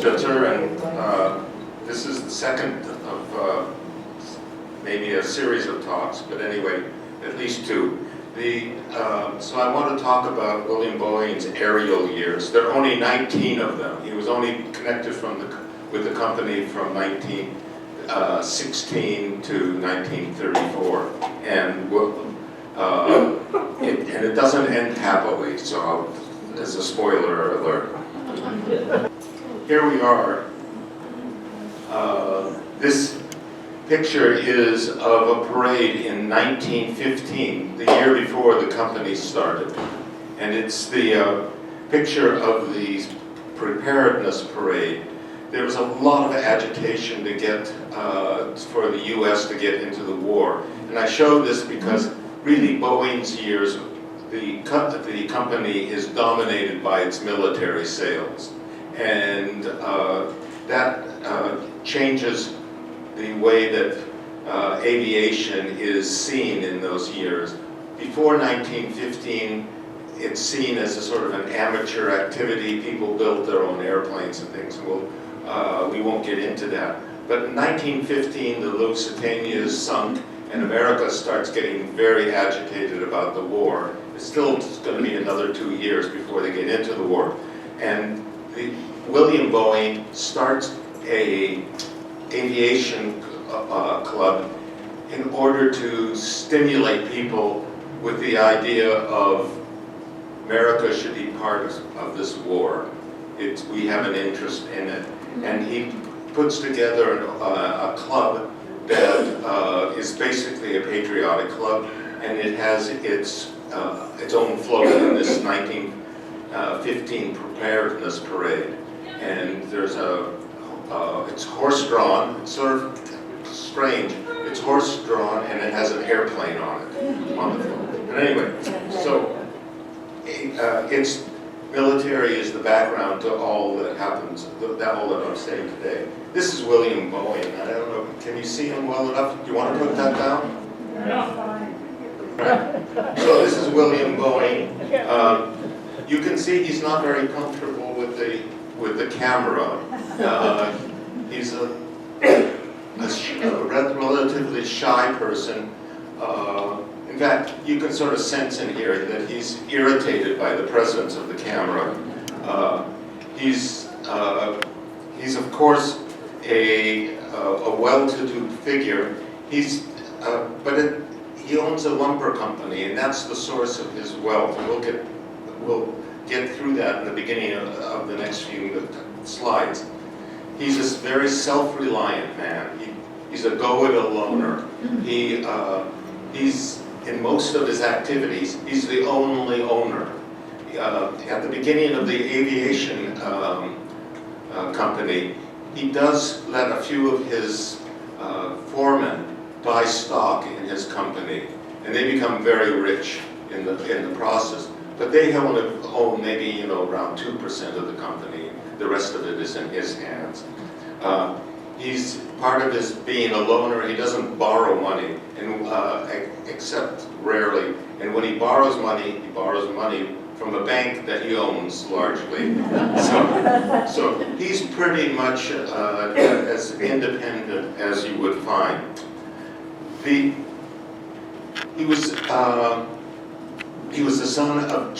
Spitzer, and this is the second of maybe a series of talks, but anyway, at least two. So I want to talk about William Boeing's aerial years. There are only 19 of them. He was only connected with the company from 1916 to 1934, and it doesn't end happily. So, as a spoiler alert, here we are. This picture is of a parade in 1915, the year before the company started. And it's the picture of the preparedness parade. There was a lot of agitation to get, for the US to get into the war. And I show this because really Boeing's years, the company is dominated by its military sales. And that changes the way that aviation is seen in those years. Before 1915, it's seen as a sort of an amateur activity. People built their own airplanes and things. We won't get into that. But in 1915, the Lusitania is sunk, and America starts getting very agitated about the war. It's still going to be another 2 years before they get into the war. And William Boeing starts a aviation club in order to stimulate people with the idea of America should be part of this war. We have an interest in it. And he puts together a club that is basically a patriotic club, and it has its own float in this 1915 preparedness parade. And there's it's horse-drawn. It's sort of strange. It's horse-drawn, and it has an airplane on it, on the float. But anyway, so it's military is the background to all that happens, all that I'm saying today. This is William Boeing. I don't know, can you see him well enough? Do you want to put that down? Yeah. Right. So this is William Boeing. You can see he's not very comfortable with the camera. He's a relatively shy person. In fact, you can sort of sense in here that he's irritated by the presence of the camera. He's of course a well-to-do figure. He owns a lumber company, and that's the source of his wealth. We'll get through that in the beginning of the next few slides. He's a very self-reliant man. He's a go-it-aloner. He's in most of his activities, he's the only owner. At the beginning of the aviation company, he does let a few of his foremen buy stock in his company, and they become very rich in the process. But they only own maybe around 2% of the company. The rest of it is in his hands. He's part of his being a loaner. He doesn't borrow money, and except rarely. And when he borrows money from a bank that he owns largely. So he's pretty much as independent as you would find. He was the son of a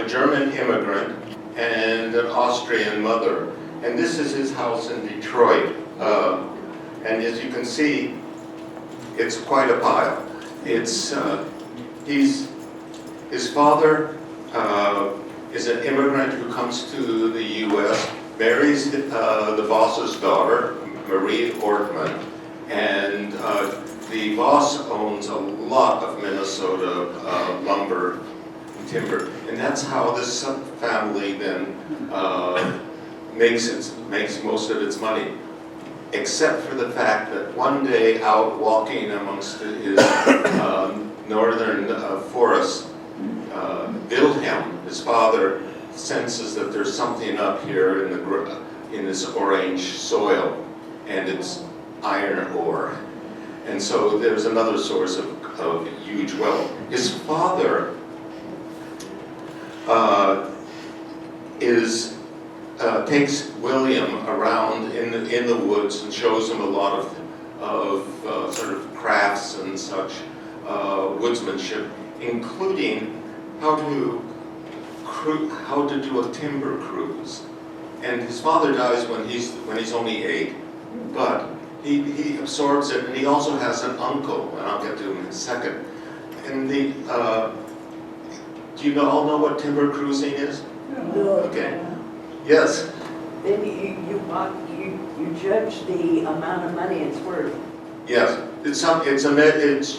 German immigrant and an Austrian mother. And this is his house in Detroit. And as you can see, it's quite a pile. His father is an immigrant who comes to the U.S., marries the boss's daughter, Marie Ortman, and the boss owns a lot of Minnesota lumber and timber, and that's how this family then makes most of its money, except for the fact that one day out walking amongst his northern forests, Wilhelm, his father, senses that there's something up here in this orange soil, and it's iron ore. And so there's another source of huge wealth. His father is takes William around in the woods and shows him a lot of sort of crafts and such, woodsmanship, including how to do a timber cruise. And his father dies when he's only 8, but he absorbs it, and he also has an uncle, and I'll get to him in a second. And do you all know what timber cruising is? No. Okay. Yes. Then you judge the amount of money it's worth. Yes.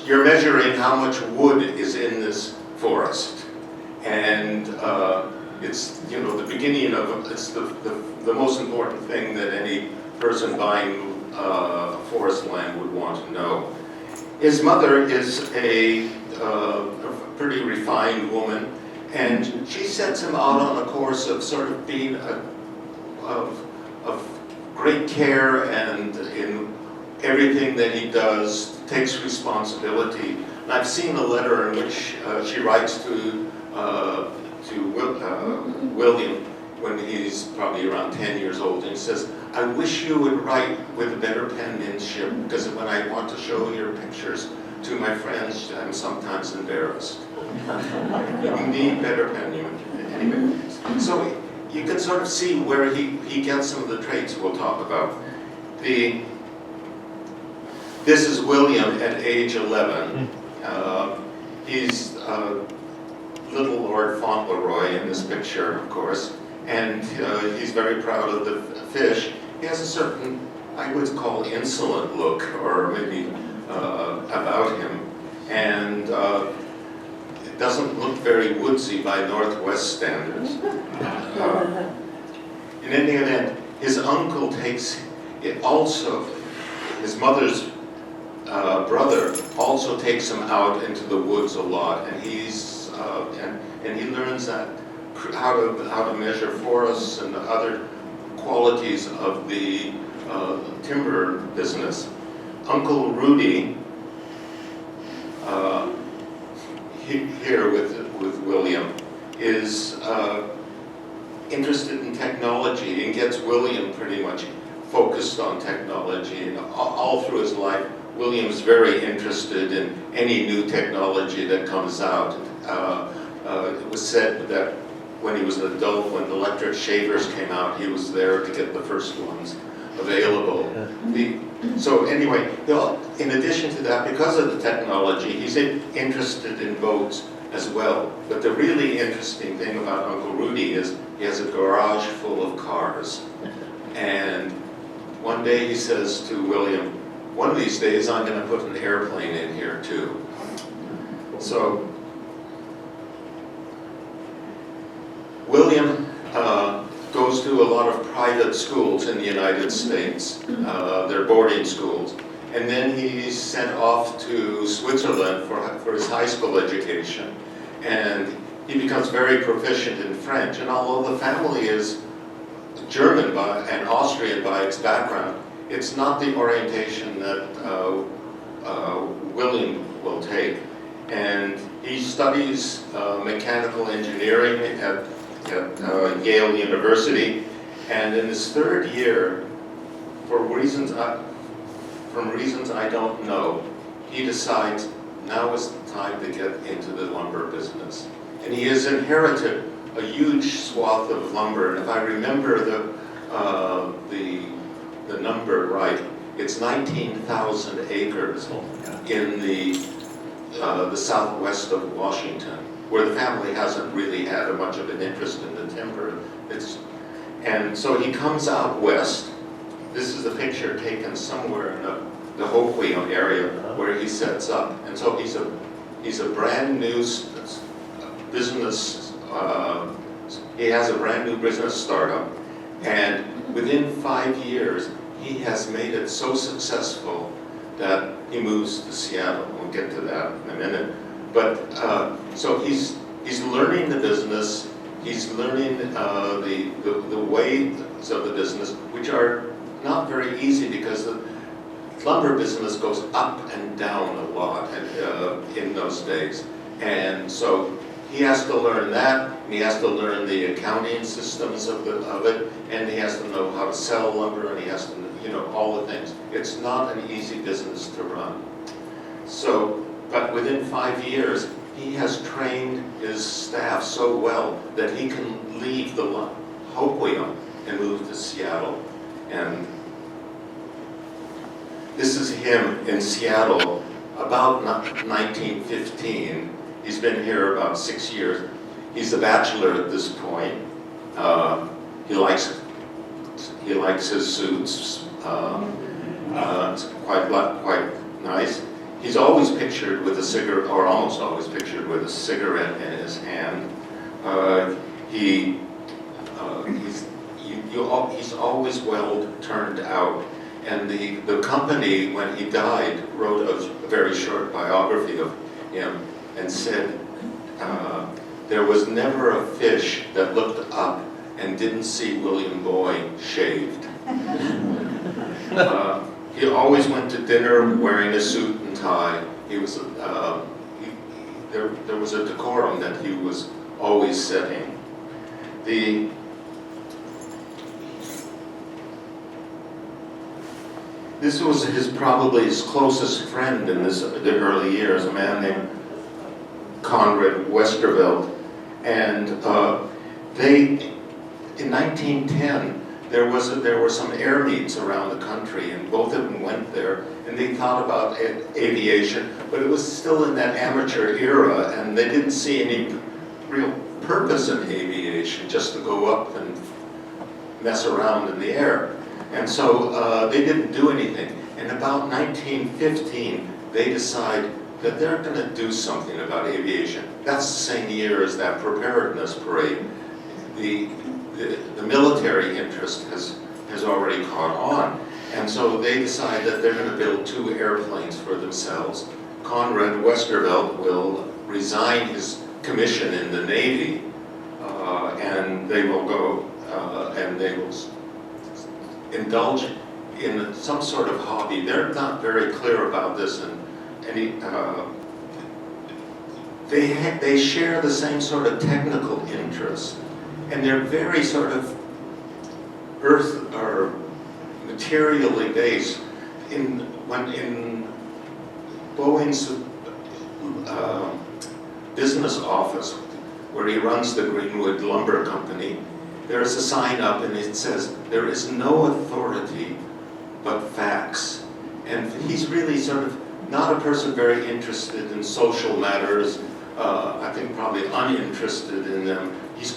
You're measuring how much wood is in this forest, and it's the beginning of it's the most important thing that any person buying forest land would want to know. His mother is a pretty refined woman, and she sets him out on a course of sort of being of great care, and in everything that he does takes responsibility. And I've seen a letter in which she writes to William when he's probably around 10 years old, and he says, "I wish you would write with a better penmanship, because when I want to show your pictures to my friends, I'm sometimes embarrassed." You need better penmanship. Anyway, so you can sort of see where he gets some of the traits we'll talk about. This is William at age 11. He's little Lord Fauntleroy in this picture, of course, and he's very proud of the fish. He has a certain, I would call, insolent look, or maybe about him, and it doesn't look very woodsy by Northwest standards. In any event, his uncle takes it also, his mother's brother also takes him out into the woods a lot, and and he learns that how to measure forests and other qualities of the timber business. Uncle Rudy, here with William, is interested in technology and gets William pretty much focused on technology. And all through his life, William's very interested in any new technology that comes out. It was said that when he was an adult, when electric shavers came out, he was there to get the first ones available. So anyway, in addition to that, because of the technology, he's interested in boats as well. But the really interesting thing about Uncle Rudy is he has a garage full of cars. And one day he says to William, "One of these days I'm going to put an airplane in here too." So William goes to a lot of private schools in the United States. They're boarding schools. And then he's sent off to Switzerland for his high school education. And he becomes very proficient in French. And although the family is German and Austrian by its background, it's not the orientation that William will take. And he studies mechanical engineering at Yale University, and in his third year, from reasons I don't know, he decides now is the time to get into the lumber business. And he has inherited a huge swath of lumber, and if I remember the number right, it's 19,000 acres in the southwest of Washington, where the family hasn't really had much of an interest in the timber. And so he comes out west. This is a picture taken somewhere in the Hoquiam area where he sets up. And so he's a brand new business. He has a brand new business startup, and within 5 years, he has made it so successful that he moves to Seattle. We'll get to that in a minute. But so he's learning the business. He's learning the ways of the business, which are not very easy because the lumber business goes up and down a lot in those days. And so he has to learn that, and he has to learn the accounting systems of it, and he has to know how to sell lumber, and he has to, all the things. It's not an easy business to run. So, but within 5 years, he has trained his staff so well that he can leave the Hoquiam and move to Seattle. And this is him in Seattle about 1915. He's been here about 6 years. He's a bachelor at this point. He likes his suits. It's quite nice. He's always pictured with a cigarette, or almost always pictured with a cigarette in his hand. He's always well turned out. And the company, when he died, wrote a very short biography of him and said, there was never a fish that looked up and didn't see William Boeing shaved. He always went to dinner wearing a suit and tie. He was there was a decorum that he was always setting. This was probably his closest friend in the early years, a man named Conrad Westervelt, and in 1910 there were some air meets around the country, and both of them went there, and they thought about aviation, but it was still in that amateur era, and they didn't see any real purpose in aviation, just to go up and mess around in the air. And so they didn't do anything. And about 1915, they decide that they're going to do something about aviation. That's the same year as that preparedness parade. The military interest has already caught on. And so they decide that they're going to build 2 airplanes for themselves. Conrad Westervelt will resign his commission in the Navy, and they will go and they will indulge in some sort of hobby. They're not very clear about this, and they share the same sort of technical interest, and they're very sort of earth or materially based. In Boeing's business office, where he runs the Greenwood Lumber Company, there's a sign up and it says, "There is no authority but facts." And he's really sort of not a person very interested in social matters, I think probably uninterested in them. He's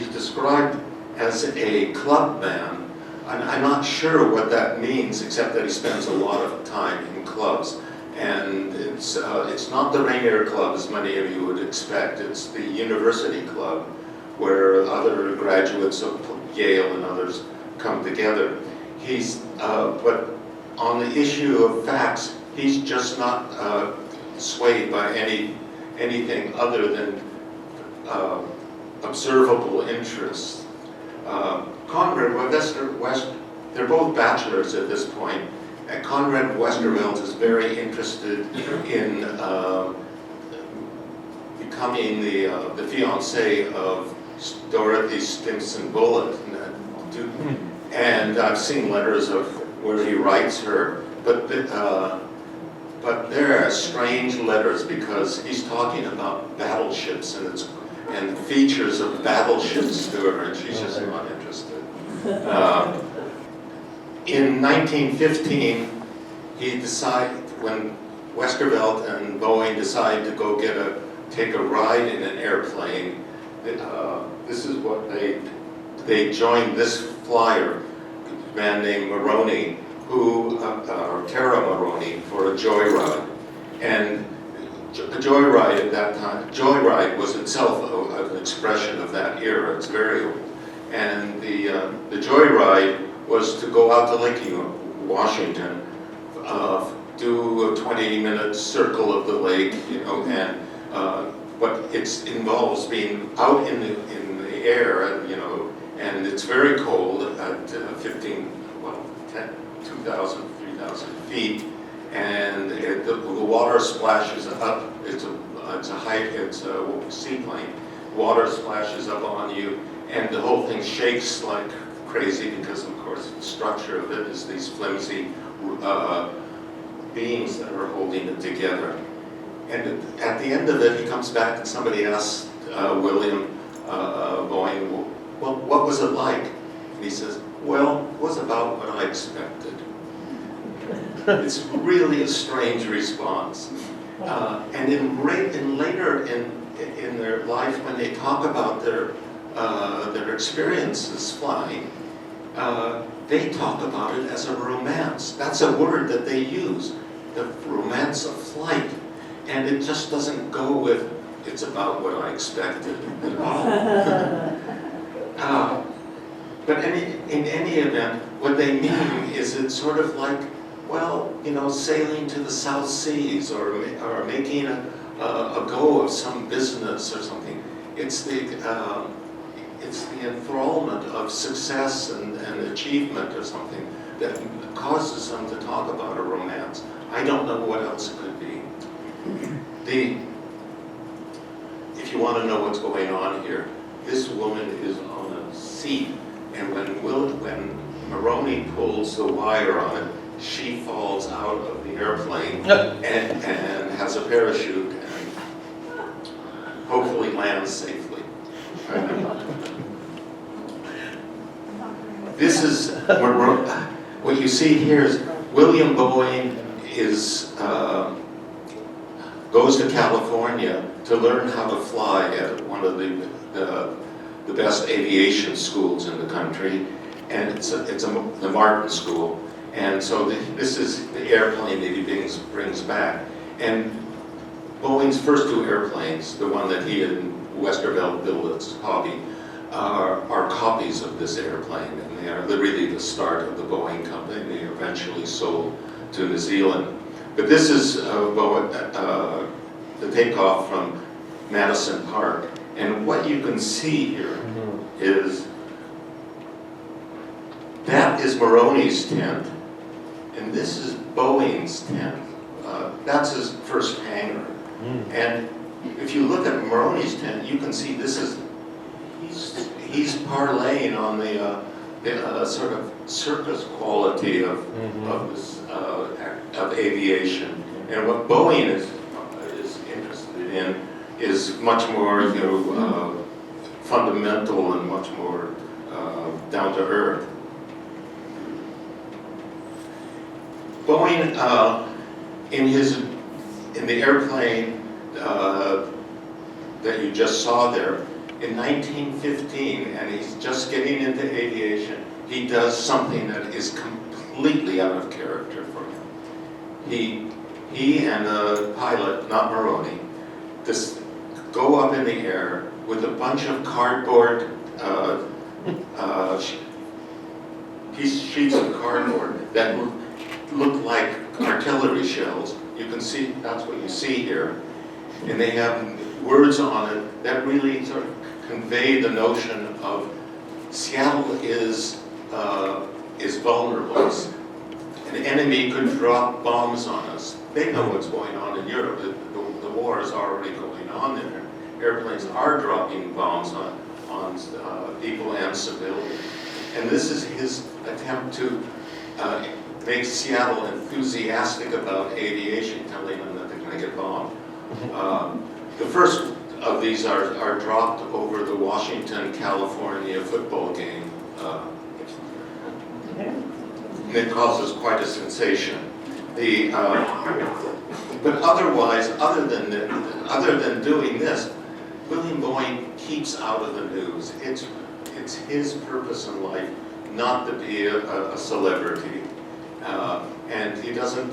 described as a club man. I'm not sure what that means, except that he spends a lot of time in clubs. And it's not the Rainier Club, as many of you would expect. It's the University Club, where other graduates of Yale and others come together. But on the issue of facts, he's just not swayed by anything other than observable interests. Conrad they're both bachelors at this point, and Conrad Westervelt is very interested in becoming the fiancé of Dorothy Stimson Bullitt. And I've seen letters of where he writes her, but they're strange letters because he's talking about battleships and features of battleships to her, and she's just not interested. In 1915, when Westervelt and Boeing decide to go take a ride in an airplane, this is what they joined this flyer, a man named Maroney, or Tara Maroney, for a joyride. And the joyride at that time, joyride was itself an expression of that era. It's very old. And the joyride was to go out to Lake Washington, do a 20-minute circle of the lake, but it involves being out in the air, and it's very cold at 2,000, 3,000 feet, and the water splashes up. It's a it's a seaplane. Water splashes up on you, and the whole thing shakes like crazy because, of course, the structure of it is these flimsy beams that are holding it together. And at the end of it, he comes back and somebody asks William Boeing, well, what was it like? And he says, well, it was about what I expected. It's really a strange response. And later in their life, when they talk about their experiences flying, they talk about it as a romance. That's a word that they use, the romance of flight. And it just doesn't go with, it's about what I expected at all. But in any event, what they mean is it's sort of like, well, you know, sailing to the South Seas or making a go of some business or something. It's the enthrallment of success and achievement or something that causes them to talk about a romance. I don't know what else it could be. If you want to know what's going on here, this woman is on a seat, and when Maroney pulls the wire on it, she falls out of the airplane and has a parachute and hopefully lands safely. This is what you see here is William Boeing goes to California to learn how to fly at one of the best aviation schools in the country, and it's the Martin School. And so this is the airplane that he brings back. And Boeing's first two airplanes, the one that he and Westervelt built as a hobby, are copies of this airplane, and they are really the start of the Boeing Company. They eventually sold to New Zealand. But this is the takeoff from Madison Park. And what you can see here is that is Maroney's tent, and this is Boeing's tent. That's his first hangar. And if you look at Maroney's tent, you can see he's parlaying on the sort of circus quality of aviation. And what Boeing is interested in is much more, fundamental and much more down to earth. Boeing, in the airplane that you just saw there, in 1915, and he's just getting into aviation, he does something that is completely out of character for him. He and the pilot, not Maroney, just go up in the air with a bunch of cardboard sheets of cardboard that look like artillery shells. You can see, that's what you see here. And they have words on it that really sort of convey the notion of Seattle is vulnerable. An enemy could drop bombs on us. They know what's going on in Europe. The war is already going on there. Airplanes are dropping bombs on people and civilians. And this is his attempt to make Seattle enthusiastic about aviation, telling them that they're going to get bombed. The first of these are dropped over the Washington, California football game. And it causes quite a sensation. But otherwise, other than doing this, William Boeing keeps out of the news. It's his purpose in life not to be a celebrity, and he doesn't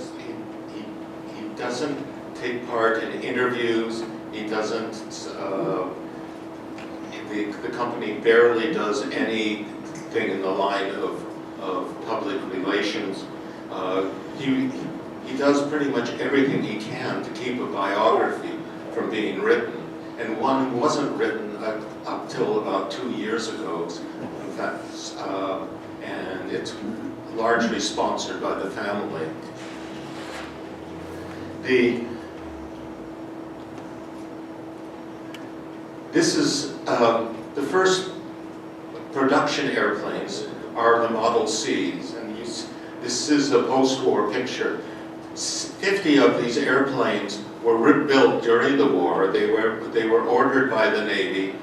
take part in interviews. He doesn't. The company barely does anything in the line of public relations. He does pretty much everything he can to keep a biography from being written, and one wasn't written up till about 2 years ago, in fact, and it's largely sponsored by the family. This is the first production airplanes are the Model Cs, and this is a post-war picture. 50 of these airplanes were built during the war. They were ordered by the Navy.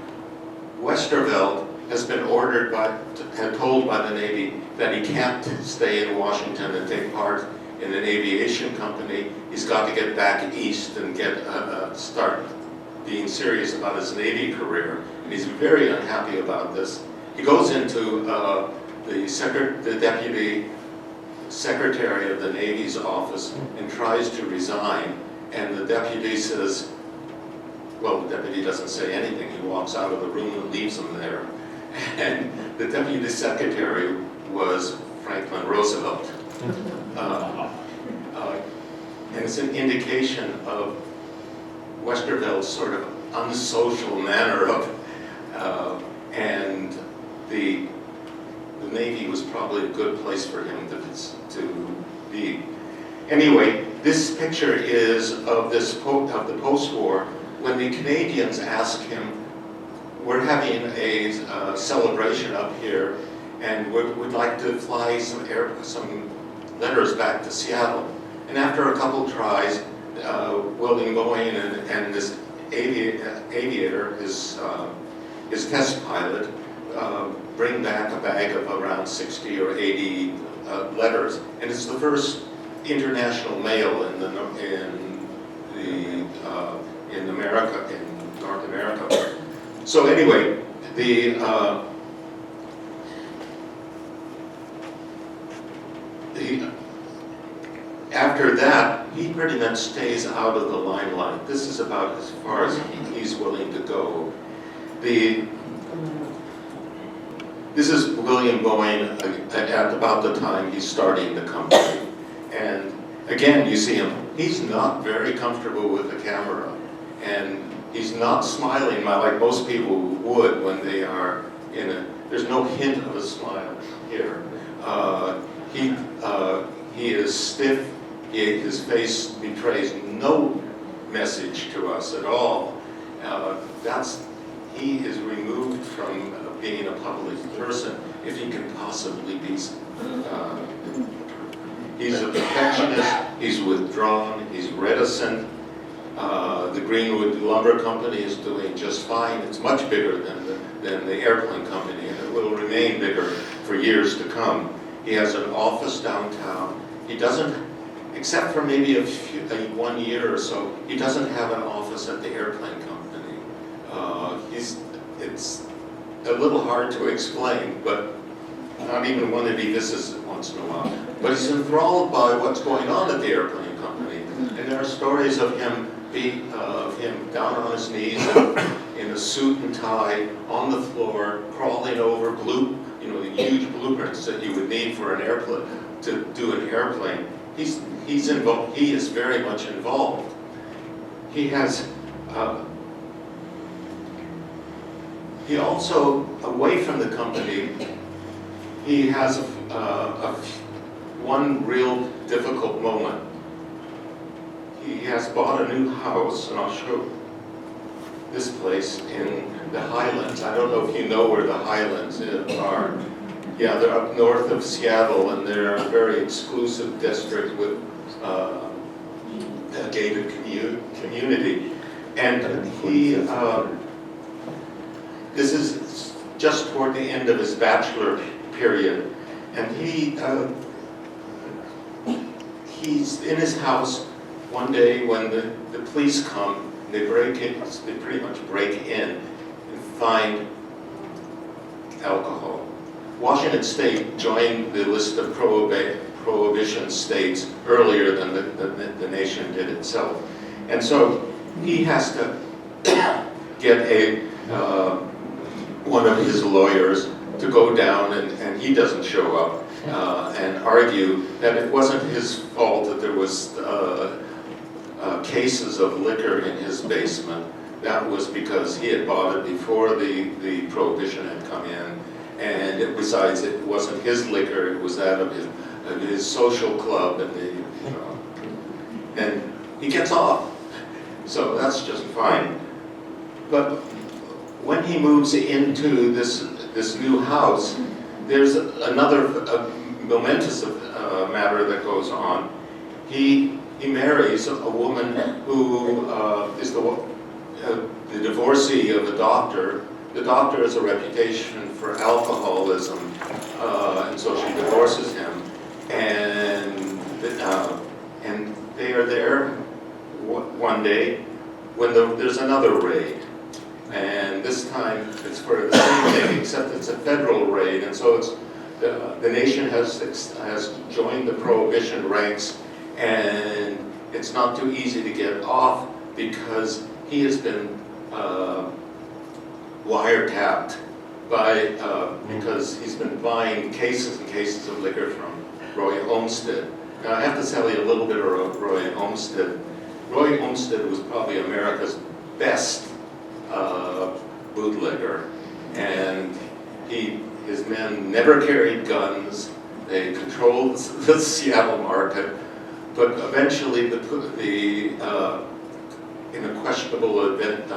Westervelt has been told by the Navy that he can't stay in Washington and take part in an aviation company. He's got to get back east and start being serious about his Navy career. And he's very unhappy about this. He goes into the deputy secretary of the Navy's office and tries to resign. And the deputy says, well, the deputy doesn't say anything. He walks out of the room and leaves him there. And the deputy secretary was Franklin Roosevelt. And it's an indication of Westervelt's sort of unsocial manner and the Navy was probably a good place for him to be. Anyway, this picture is of the post-war when the Canadians asked him, we're having a celebration up here and we'd like to fly some letters back to Seattle. And after a couple tries, William Boeing and this aviator, his test pilot, bring back a bag of around 60 or 80 letters, and it's the first international mail in North America. So anyway, after that, he pretty much stays out of the limelight. This is about as far as he's willing to go. This is William Boeing at about the time he's starting the company. And again, you see him, he's not very comfortable with the camera. And he's not smiling like most people would when they are there's no hint of a smile here. He is stiff. His face betrays no message to us at all. He is removed from being a public person if he can possibly be. He's a perfectionist, he's withdrawn, he's reticent. The Greenwood Lumber Company is doing just fine. It's much bigger than the airplane company, and it will remain bigger for years to come. He has an office downtown. He doesn't, except for maybe 1 year or so, he doesn't have an office at the airplane company. It's a little hard to explain, but not even when he visits it once in a while. But he's enthralled by what's going on at the airplane company, and there are stories of him down on his knees in a suit and tie on the floor, crawling over the huge blueprints that you would need for an airplane to do an airplane. He's involved. He is very much involved. He has. He also, away from the company, he has one real difficult moment. He has bought a new house, and I'll show this place in the Highlands. I don't know if you know where the Highlands are. Yeah, they're up north of Seattle, and they're a very exclusive district with a gated community. And this is just toward the end of his bachelor period, and he's in his house one day when the police come. They pretty much break in and find alcohol. Washington State joined the list of prohibition states earlier than the nation did itself. And so he has to get one of his lawyers to go down, and he doesn't show up, and argue that it wasn't his fault that there was cases of liquor in his basement. That was because he had bought it before the prohibition had come in, and besides, it wasn't his liquor, it was that of his social club, and he gets off. So that's just fine. But when he moves into this new house, there's another momentous matter that goes on. He marries a woman who is the divorcee of a doctor. The doctor has a reputation for alcoholism, and so she divorces him. And they are there one day when there's another raid. And this time it's for the same thing, except it's a federal raid, and so it's the nation has joined the prohibition ranks, and it's not too easy to get off because he has been wiretapped because he's been buying cases and cases of liquor from Roy Olmsted. Now I have to tell you a little bit about Roy Olmsted. Roy Olmsted was probably America's best bootlegger, and his men never carried guns. They controlled the Seattle market, but eventually in a questionable event,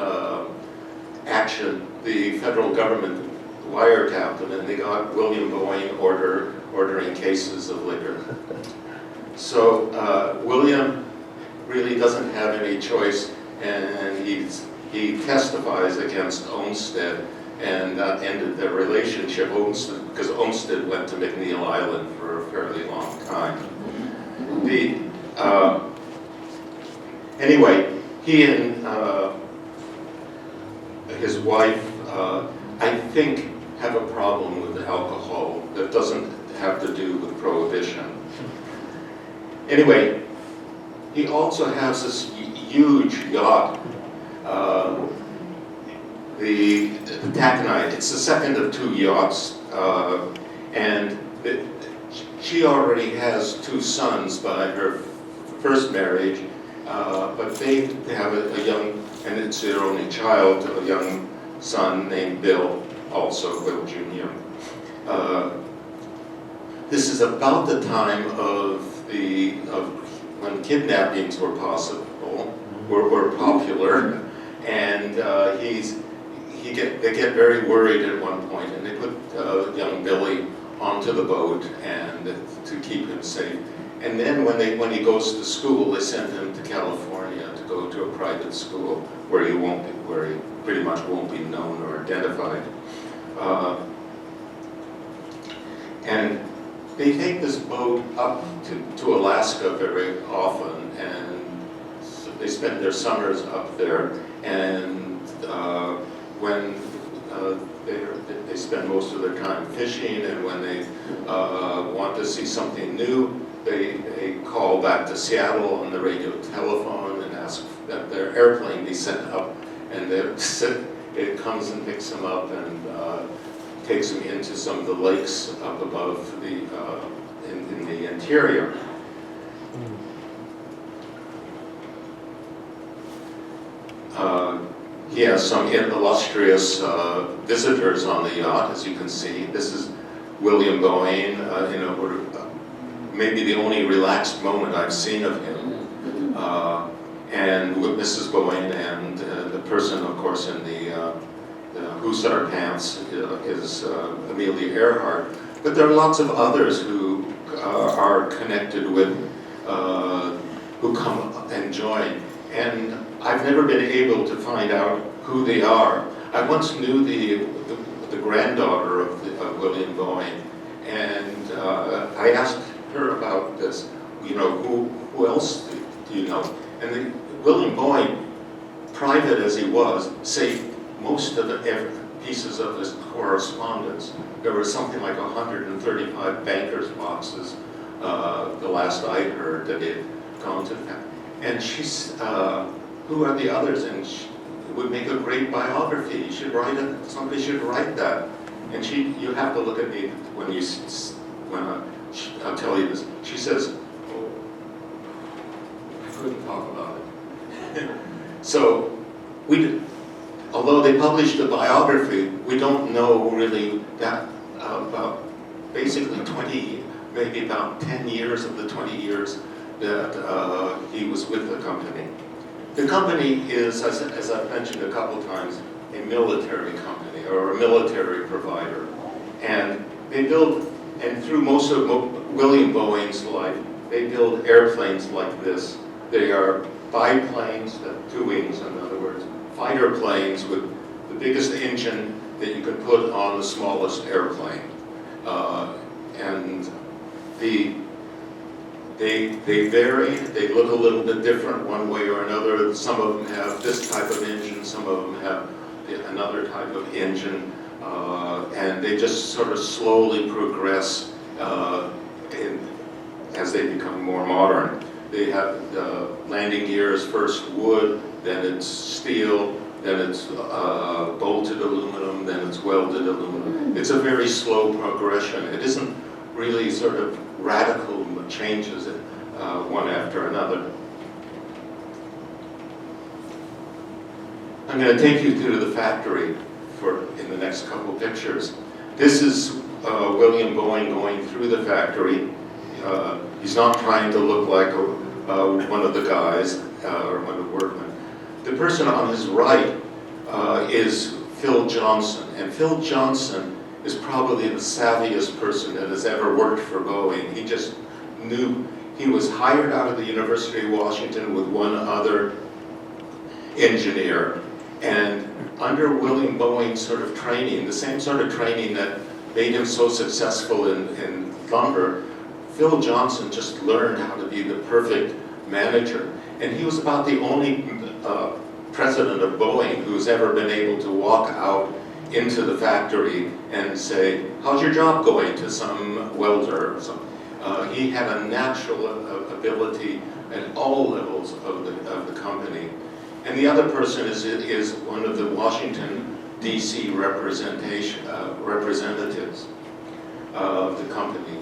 action, the federal government wiretapped them, and they got William Boeing ordering cases of liquor. So William really doesn't have any choice, and he testifies against Olmsted, and that ended their relationship. Because Olmsted went to McNeil Island for a fairly long time. Anyway, he and his wife, I think, have a problem with alcohol that doesn't have to do with prohibition. Anyway, he also has this huge yacht, the Taconite. It's the second of two yachts, and she already has two sons by her first marriage, but they have a young, and it's their only child, a young son named Bill, also Bill Jr. This is about the time of when kidnappings were possible, were popular, and they get very worried at one point, and they put young Billy onto the boat and to keep him safe. And then when he goes to school, they send him to California to go to a private school where he pretty much won't be known or identified. And they take this boat up to Alaska very often, and so they spend their summers up there. And when they spend most of their time fishing, and when they want to see something new, they call back to Seattle on the radio telephone and ask that their airplane be sent up, and it comes and picks them up and takes them into some of the lakes up above in the interior. He has some illustrious visitors on the yacht, as you can see. This is William Boeing, maybe the only relaxed moment I've seen of him. And with Mrs. Boeing, and the person, of course, in the hussar pants is Amelia Earhart. But there are lots of others who are connected with, who come and join. And I've never been able to find out who they are. I once knew the granddaughter of William Boeing, and I asked her about this. Who else do you know? And William Boeing, private as he was, saved most of the pieces of his correspondence. There was something like 135 banker's boxes, the last I heard, that he had gone to them. And she's, who are the others? And it would make a great biography. You should write it. Somebody should write that. And you have to look at me when I'll tell you this. She says, "Oh, I couldn't talk about it." So although they published a biography, we don't know really that about basically 20, maybe about 10 years of the 20 years that he was with the company. The company is, as I've mentioned a couple times, a military company or a military provider. And they build, and through most of William Boeing's life, they build airplanes like this. They are biplanes, two wings in other words, fighter planes with the biggest engine that you can put on the smallest airplane. And they vary, they look a little bit different one way or another. Some of them have this type of engine, some of them have another type of engine, and they just sort of slowly progress as they become more modern. They have the landing gears, first wood, then it's steel, then it's bolted aluminum, then it's welded aluminum. It's a very slow progression. It isn't really sort of radical changes one after another. I'm going to take you through the factory in the next couple pictures. This is William Boeing going through the factory. He's not trying to look like one of the guys or one of the workmen. The person on his right is Phil Johnson, and Phil Johnson is probably the savviest person that has ever worked for Boeing. He just knew. He was hired out of the University of Washington with one other engineer, and under William Boeing's sort of training, the same sort of training that made him so successful in lumber, Phil Johnson just learned how to be the perfect manager. And he was about the only president of Boeing who's ever been able to walk out into the factory and say, "How's your job going?" to some welder or something. He had a natural ability at all levels of the company. And the other person is one of the Washington, D.C. representatives of the company.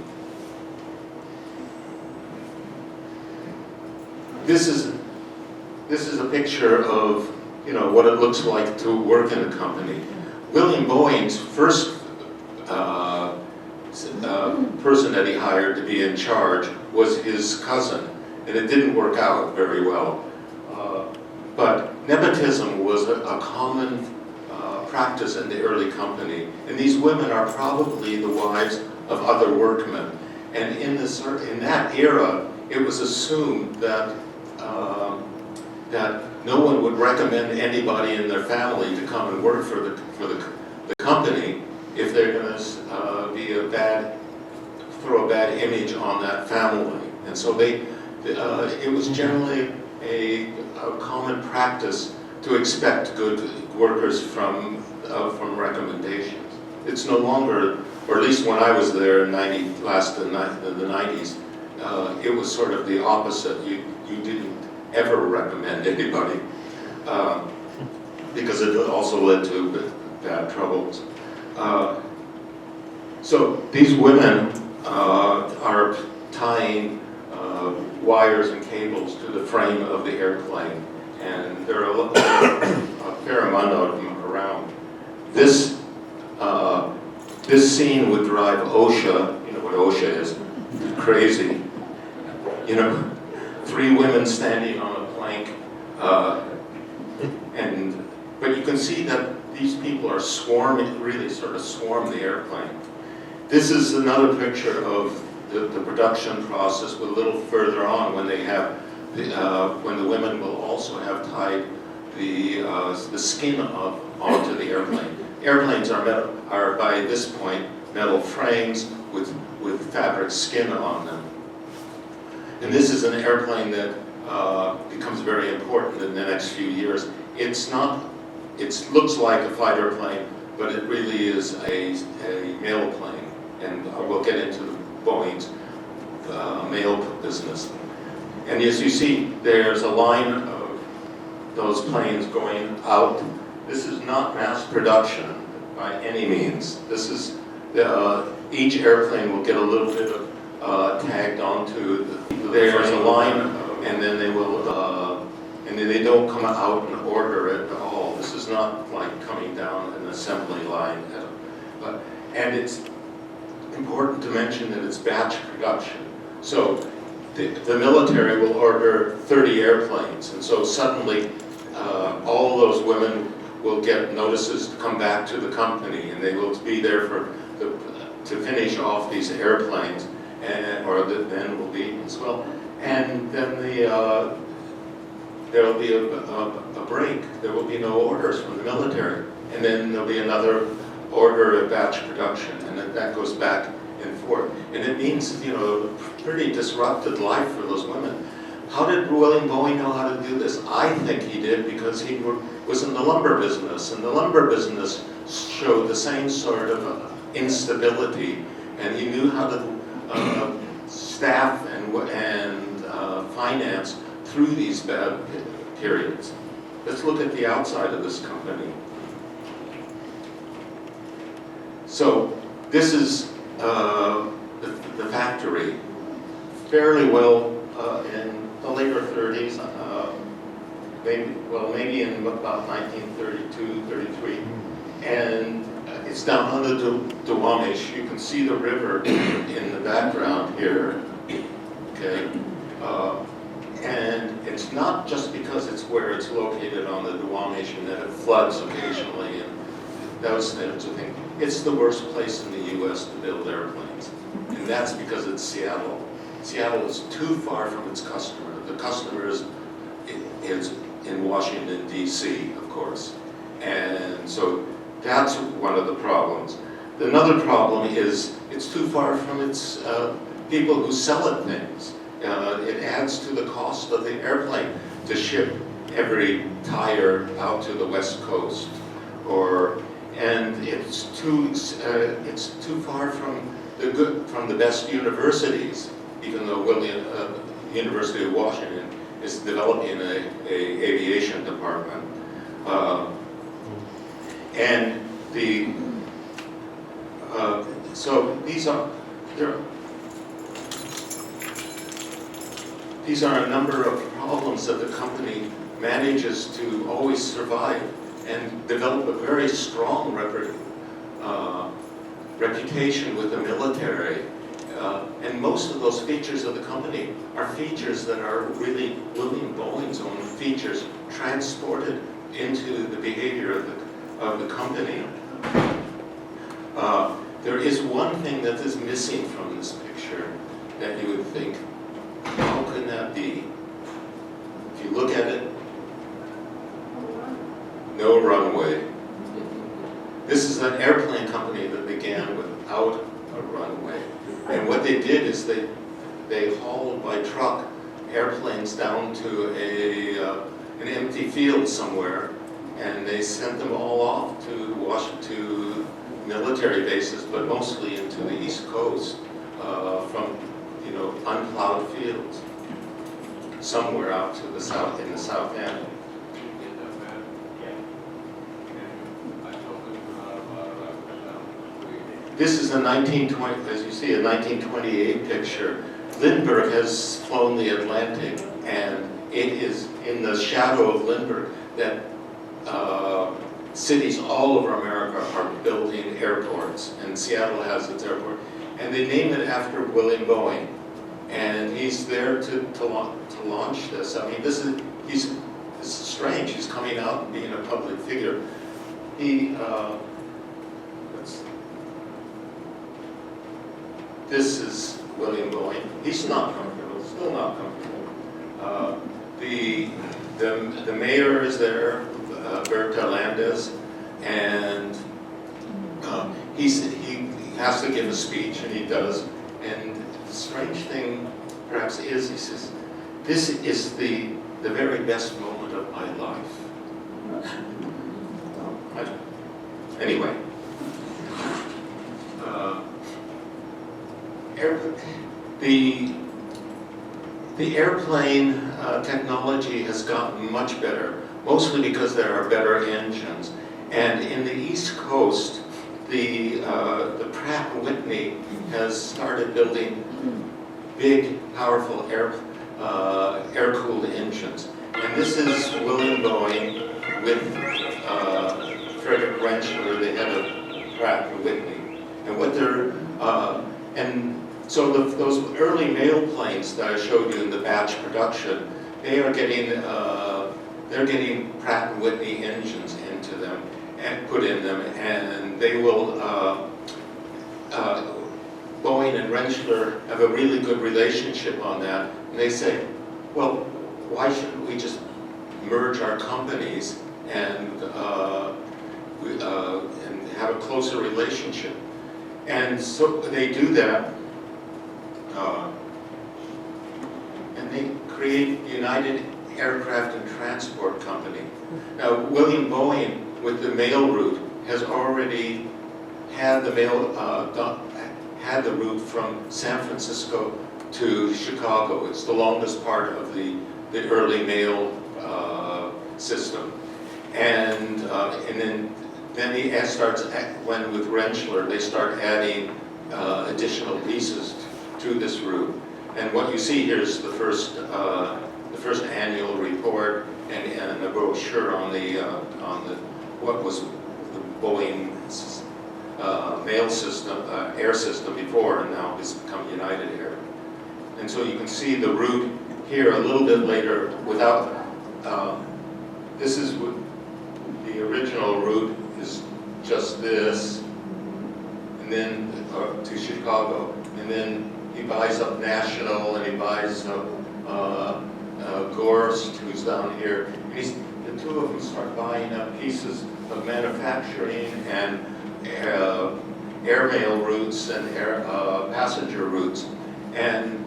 This is a picture of, you know, what it looks like to work in a company. William Boeing's first person that he hired to be in charge was his cousin, and it didn't work out very well. But nepotism was a common practice in the early company, and these women are probably the wives of other workmen. And in that era, it was assumed that that no one would recommend anybody in their family to come and work for the company if they're going to throw a bad image on that family. And so it was generally a common practice to expect good workers from recommendations. It's no longer, or at least when I was there in the 90s, it was sort of the opposite. You didn't ever recommend anybody because it also led to bad troubles. So these women are tying wires and cables to the frame of the airplane, and there are a fair amount of them around. This scene would drive OSHA, you know what OSHA is, crazy. You know, 3 women standing on a plank, but you can see that these people are swarming, really sort of swarm the airplane. This is another picture of the production process, but a little further on when they have when the women will also have tied the skin onto the airplane. Airplanes are by this point metal frames with fabric skin on them. And this is an airplane that becomes very important in the next few years. It looks like a fighter plane, but it really is a mail plane. And we'll get into Boeing's mail business. And as you see, there's a line of those planes going out. This is not mass production by any means. This is, each airplane will get a little bit of tagged onto there's a line, and then they will, and they don't come out in order at all. This is not like coming down an assembly line. And it's important to mention that it's batch production. So the military will order 30 airplanes, and so suddenly all those women will get notices to come back to the company, and they will be there to finish off these airplanes, or the men will be as well. And then there will be a break. There will be no orders from the military. And then there'll be another order of batch production, and then that goes back and forth. And it means, you know, a pretty disrupted life for those women. How did William Boeing know how to do this? I think he did because he was in the lumber business, and the lumber business showed the same sort of instability, and he knew how to staff and finance through these bad periods. Let's look at the outside of this company. So this is the factory, fairly well in the later 30s, maybe in about 1932, 33, and it's down on the Duwamish. You can see the river in the background here, okay? And it's not just because it's where it's located on the Duwamish and that it floods occasionally and those types of things. It's the worst place in the U.S. to build airplanes, and that's because it's Seattle. Seattle is too far from its customer. The customer is in Washington, D.C., of course, and so that's one of the problems. Another problem is it's too far from its people who sell it things. It adds to the cost of the airplane to ship every tire out to the West Coast, and it's too far from the best universities. Even though University of Washington is developing a aviation department, and so these are a number of problems that the company manages to always survive and develop a very strong reputation with the military. And most of those features of the company are features that are really William Boeing's own features transported into the behavior of the company. There is one thing that is missing from this picture that you would think, how can that be? If you look at it, no runway. This is an airplane company that began without a runway. And what they did is they hauled by truck airplanes down to an empty field somewhere, and they sent them all off to Washington, military bases, but mostly into the East Coast from unplowed fields, somewhere out to the south in the South End. This is a 1920, as you see, a 1928 picture. Lindbergh has flown the Atlantic, and it is in the shadow of Lindbergh that cities all over America are building airports, and Seattle has its airport, and they name it after William Boeing, and he's there to launch this. I mean, this is strange. He's coming out and being a public figure. This is William Boeing. He's not comfortable, still not comfortable. The mayor is there, Berta Landis, and he has to give a speech, and he does. And the strange thing, perhaps, is he says, "This is the very best moment of my life." Anyway. The airplane technology has gotten much better, mostly because there are better engines. And in the East Coast, the Pratt & Whitney has started building big, powerful air-cooled engines. And this is William Boeing with Frederick Rentschler, the head of Pratt & Whitney. And what so those early mail planes that I showed you in the batch production, they are getting they're getting Pratt & Whitney engines into into them and put in them, and they will, Boeing and Rentschler have a really good relationship on that, and they say, well, why shouldn't we just merge our companies and have a closer relationship? And so they do that, and they create United Aircraft and Transport Company. Now, William Boeing, with the mail route, has already had the had the route from San Francisco to Chicago. It's the longest part of the early mail system. And then he starts, when with Rentschler, they start adding additional pieces to this route. And what you see here is the first annual report and a brochure on the what was the Boeing mail system, air system before, and now it's become United Air. And so you can see the route here a little bit later without, this is what the original route is, just this, and then to Chicago, and then he buys up National, and he buys up Gorst, who's down here. And the two of them start buying up pieces of manufacturing and airmail routes and passenger routes, and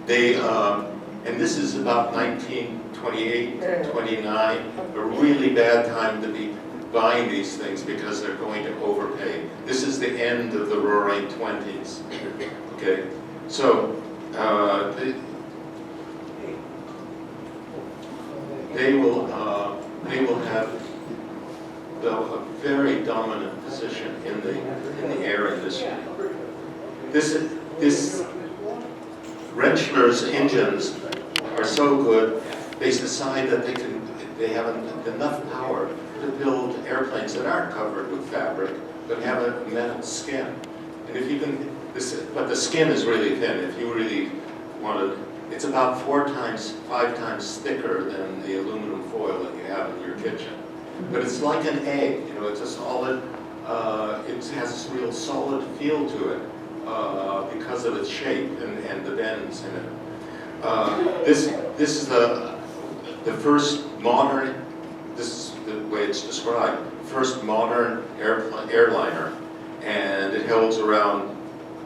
they and this is about 1928, 29, a really bad time to be buying these things because they're going to overpay. This is the end of the Roaring '20s. Okay, so they will have a very dominant position in the air industry. This Rentschler's engines are so good, they decide that they have enough power to build airplanes that aren't covered with fabric, but have a metal skin. And if you can, but the skin is really thin. If you really want to, it's about 5 times thicker than the aluminum foil that you have in your kitchen. But it's like an egg, you know, it's a solid, it has this real solid feel to it because of its shape and the bends in it. This is the first modern, this is the way it's described, first modern airliner, and it holds around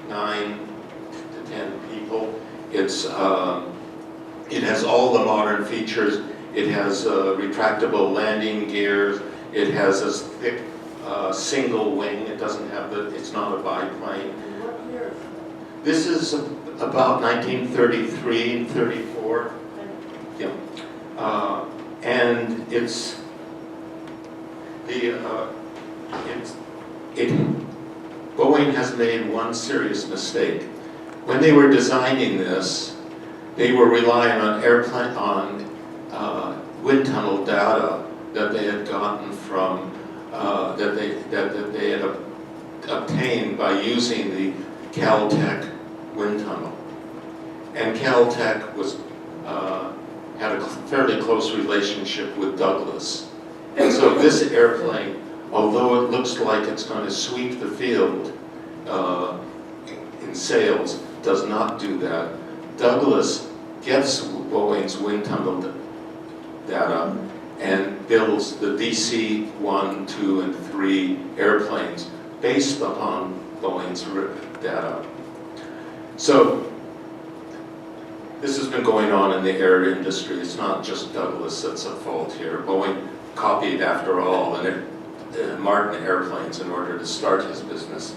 9 to 10 people. It has all the modern features. It has retractable landing gears. It has a thick single wing. It doesn't have it's not a biplane. This is about 1933 and 34. Yeah. And Boeing has made one serious mistake. When they were designing this, they were relying on wind tunnel data that they had gotten from that they had obtained by using the Caltech wind tunnel. And Caltech had a fairly close relationship with Douglas. And so this airplane, although it looks like it's going to sweep the field in sales, does not do that. Douglas gets Boeing's wind tunnel data and builds the DC-1, 2, and 3 airplanes based upon Boeing's data. So this has been going on in the air industry. It's not just Douglas that's at fault here. Boeing copied, after all, Martin airplanes in order to start his business.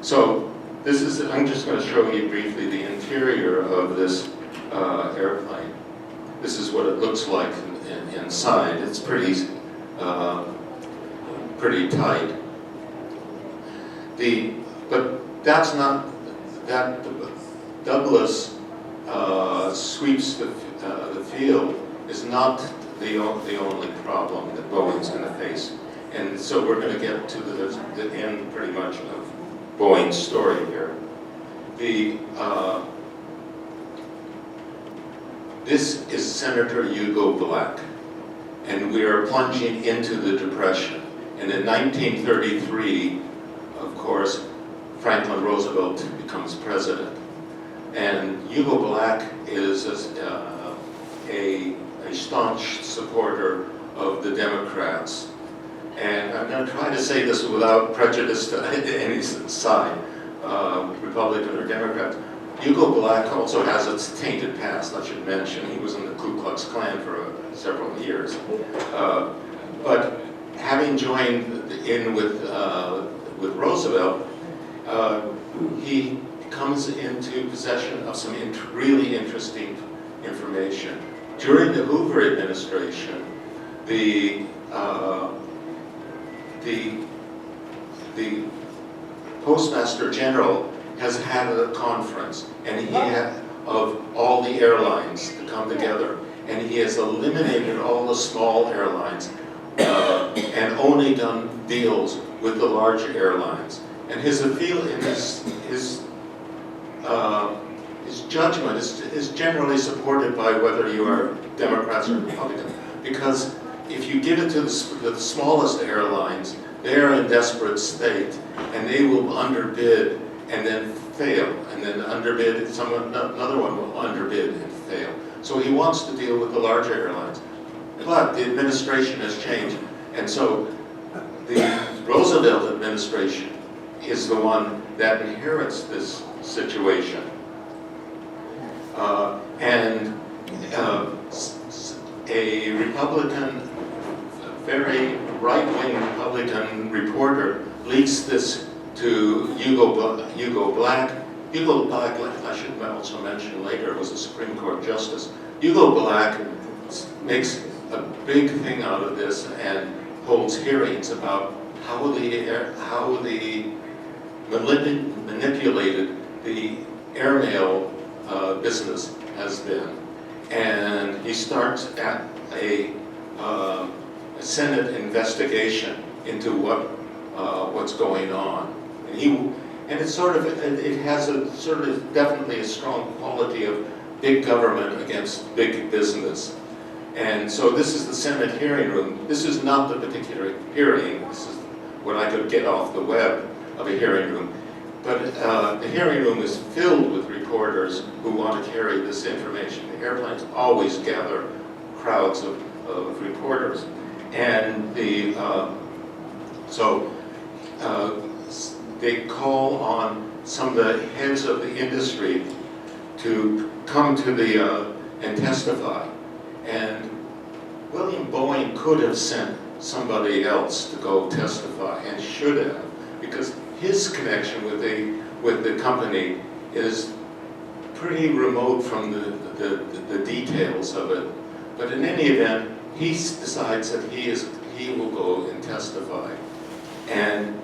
So I'm just going to show you briefly the interior of this airplane. This is what it looks like inside. It's pretty tight. But that's not that. Douglas sweeps the field is not the only problem that Boeing's going to face. And so we're going to get to the end, pretty much, of Boeing's story here. This is Senator Hugo Black, and we are plunging into the Depression. And in 1933, of course, Franklin Roosevelt becomes president. And Hugo Black is a staunch supporter of the Democrats. And I'm going to try to say this without prejudice to any side, Republican or Democrat. Hugo Black also has a tainted past, I should mention. He was in the Ku Klux Klan for several years. But having joined in with Roosevelt, he comes into possession of some really interesting information. During the Hoover administration, the Postmaster General has had a conference, and he had of all the airlines to come together, and he has eliminated all the small airlines and only done deals with the large airlines. And his appeal, his judgment is generally supported by whether you are Democrats or Republicans, because if you give it to the smallest airlines, they are in desperate state, and they will underbid and then fail, and then underbid, another one will underbid and fail. So he wants to deal with the larger airlines. But the administration has changed, and so the Roosevelt administration is the one that inherits this situation. A Republican, very right-wing Republican reporter leaks this to Hugo Black. Hugo Black, I should also mention later, was a Supreme Court justice. Hugo Black makes a big thing out of this and holds hearings about how the manipulated the airmail business has been. And he starts at a Senate investigation into what's going on. And it's it has definitely a strong quality of big government against big business. And so this is the Senate hearing room. This is not the particular hearing. This is what I could get off the web of a hearing room. But the hearing room is filled with reporters who want to carry this information. The airplanes always gather crowds of reporters. And they call on some of the heads of the industry to come to and testify. And William Boeing could have sent somebody else to go testify, and should have, because his connection with the company is pretty remote from the details of it. But in any event, he decides that he will go and testify. And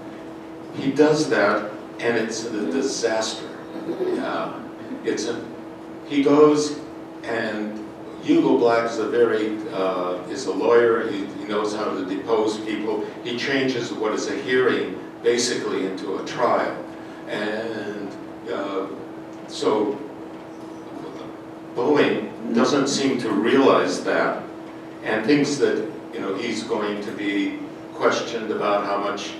he does that, and it's a disaster. He goes, and Hugo Black is is a lawyer. He knows how to depose people. He changes what is a hearing basically into a trial, and so Boeing doesn't seem to realize that, and thinks that he's going to be questioned about how much,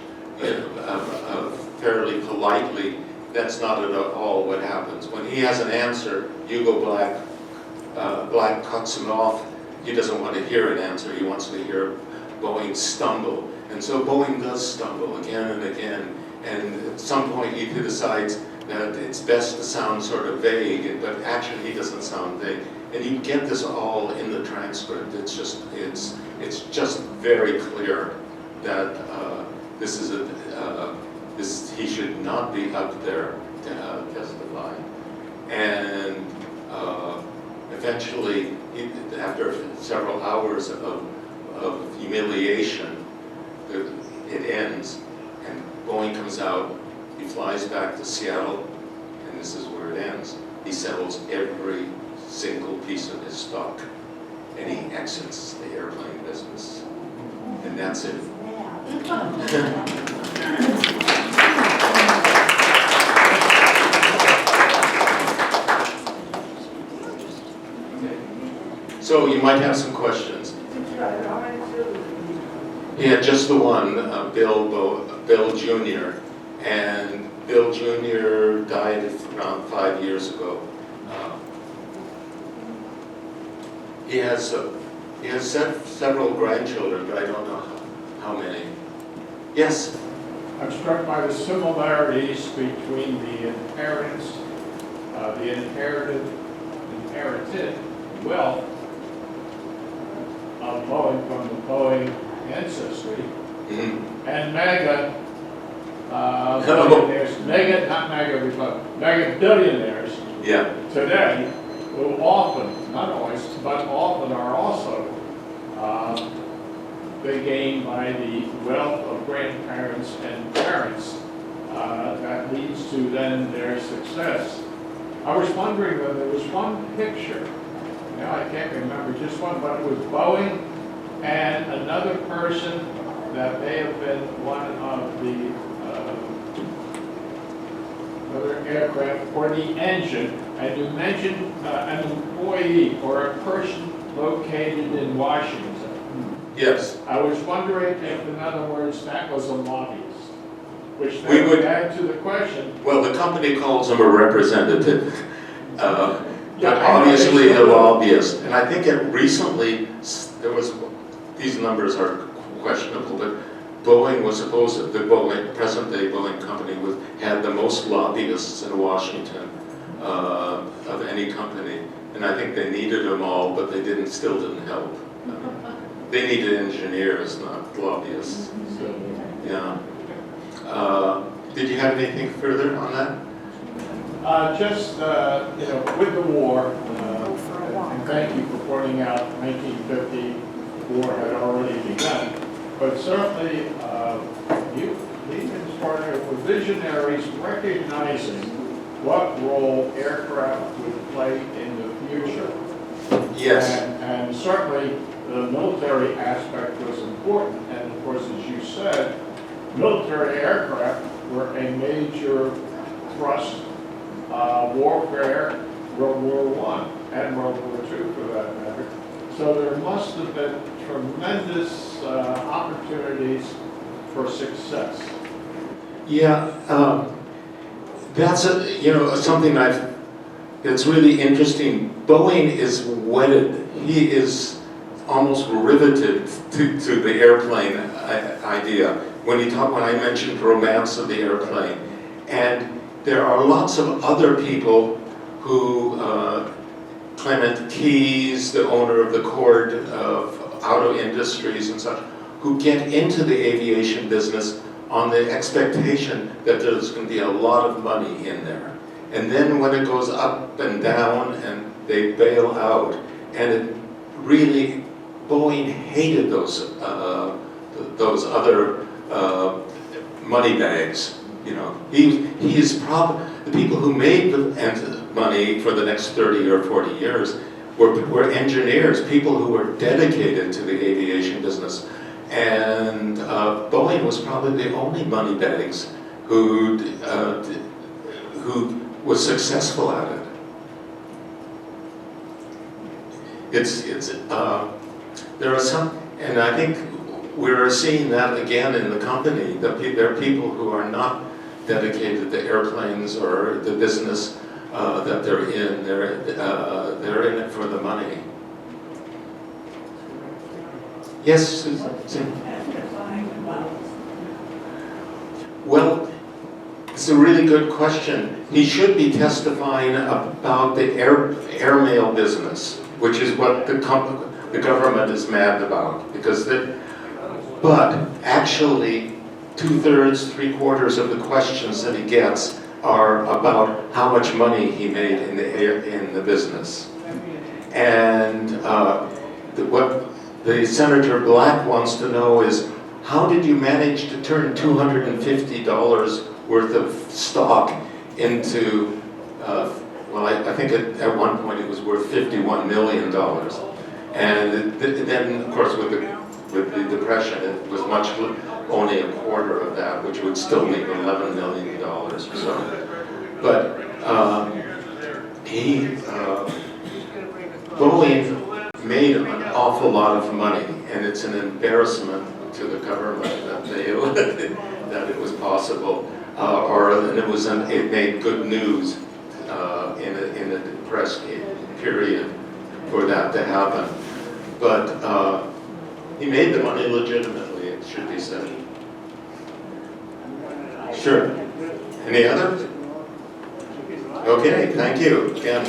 fairly politely. That's not at all what happens. When he has an answer, Hugo Black cuts him off. He doesn't want to hear an answer. He wants to hear Boeing stumble. And so Boeing does stumble again and again. And at some point he decides that it's best to sound sort of vague, but actually he doesn't sound vague. And you get this all in the transcript. It's just very clear that he should not be up there testifying. And eventually, after several hours of humiliation, it ends, and Boeing comes out. He flies back to Seattle, and this is where it ends. He settles every single piece of his stock, and he exits the airplane business. And that's it. So you might have some questions. Yeah, just the one, Bill Jr. And Bill Jr. died around 5 years ago. He has several grandchildren, but I don't know how many. Yes? I'm struck by the similarities between the inherited wealth of Boeing from the Boeing ancestry and mega billionaires, mega billionaires Yeah. today, who often, not always, but often are also they gain by the wealth of grandparents and parents that leads to then their success. I was wondering though, there was one picture, now I can't remember just one, but it was Boeing and another person that may have been one of the other aircraft or the engine, and you mentioned an employee or a person located in Washington. Yes. I was wondering if, in other words, that was a lobbyist, which We then would- would add to the question. Well, the company calls him a representative, but Yeah, I know obviously they a should. lobbyist. And I think recently, there was, these numbers are questionable, but Boeing was supposed to, present-day Boeing Company had the most lobbyists in Washington of any company. And I think they needed them all, but they still didn't help. They needed engineers, not lobbyists. Yeah. Did you have anything further on that? Just, with the war, and thank you for pointing out 1950, war had already begun, but certainly you started with visionaries recognizing what role aircraft would play in the future. Yes. And certainly the military aspect was important, and of course, as you said, military aircraft were a major thrust warfare, World War I and World War II for that matter. So there must have been tremendous opportunities for success. Yeah, that's something it's really interesting. Boeing is wedded. He is almost riveted to the airplane idea. When I mentioned romance of the airplane, and there are lots of other people who, Clement Keyes, the owner of the Cord of Auto Industries and such, who get into the aviation business on the expectation that there's going to be a lot of money in there. And then when it goes up and down and they bail out, and it really, Boeing hated those other money bags. The people who made the money for the next 30 or 40 years were engineers, people who were dedicated to the aviation business. And Boeing was probably the only money bags who was successful at it. There are some, and I think we're seeing that again in the company. There are people who are not dedicated to airplanes or the business that they're in. They're in it for the money. Yes, Susan? Well, it's a really good question. He should be testifying about the airmail business, which is what the government is mad about, but actually 2/3, 3/4 of the questions that he gets are about how much money he made in the business. And what the Senator Black wants to know is, how did you manage to turn $250 worth of stock into, I think at one point it was worth $51 million. And then, of course, with the Depression, it was only a quarter of that, which would still leave $11 million or so. But Boeing made an awful lot of money, and it's an embarrassment to the government that that it was possible, or that it made good news in a depressed period for that to happen. But he made the money legitimately, it should be said. Sure. Any other? Okay, thank you again.